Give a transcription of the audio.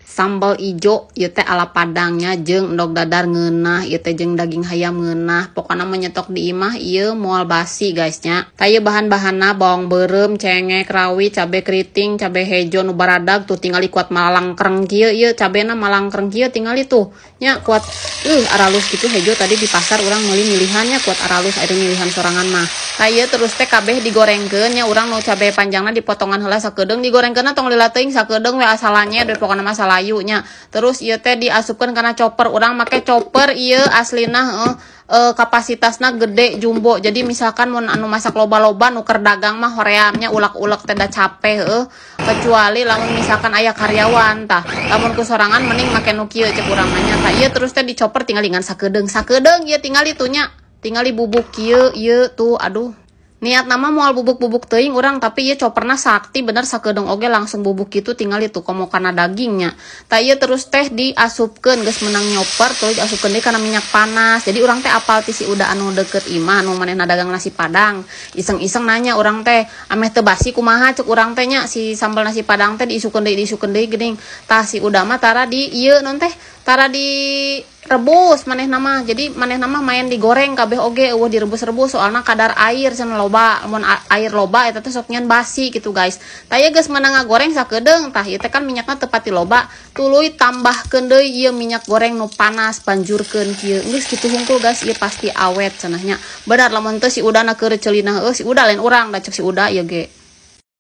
sambal ijo ieu teh ala Padangnya jeung endog dadar ngeunah ieu teh jeung daging hayam ngeunah pokona menyetok di imah ieu moal basi guys nya. Tah ieu bahan-bahanna bawang beureum, cengek, rawit, cabe keriting, cabe hejo nu baradag tuh tingali kuat malangkreng kieu ieu cabena malangkreng kieu tingali tuh nya kuat aralus gitu hejo tadi di pasar urang meuli milihannya kuat aralus aya milihan sorangan mah. Tah ieu terus teh kabeh digorengkeun nya urang nu cabe panjangna dipotongan heula sakedeung digorengkeunna tong lila teuing sakedeung we asalanya dari pokona mah salayunya. Terus ieu teh diasupkeun kana chopper urang make chopper ieu aslina kapasitasna gede jumbo jadi misalkan mun anu masak loba-loba nu keur dagang mah horeamnya ulek-ulek teh da capek kecuali lamun misalkan aya karyawan tah lamun ku sorangan mending make nu kieu cek urang nya tah ieu terus teh dicoper tinggal ngan sakedeung ieu tinggal itunya tinggali bubuk kieu ieu tuh aduh niat nama moal bubuk-bubuk teuing urang tapi ieu coperna sakti bener sakedeung oge langsung bubuk kitu tinggal itu komo kana dagingnya. Tah ieu terus teh diasupkeun geus menang nyoper terus diasupkeun deui kana minyak panas. Jadi urang teh apal ti si udah anu deket imah anu manehna dagang nasi Padang. Iseng-iseng nanya urang teh ameh teu basi kumaha cek urang teh nya si sambal nasi Padang teh diisukeun deui geuning. Tah si udah mah tara di ieu non teh tara di rebus manehna mah jadi manehna mah main digoreng kabeh oge eueuh direbus-rebus soalna kadar air cenah loba mun air loba eta teh sok nyan basi gitu guys. Tah ieu geus meunang ngagoreng sakedeung tah ieu teh kan minyakna teu pati loba tuluy tambahkeun deui ieu minyak goreng nu panas banjurkeun kieu geus kitu hungkul guys ieu pasti awet cenahnya benar lamun teu si udana keur ceulinah si uda lain urang da cek si uda ieu ge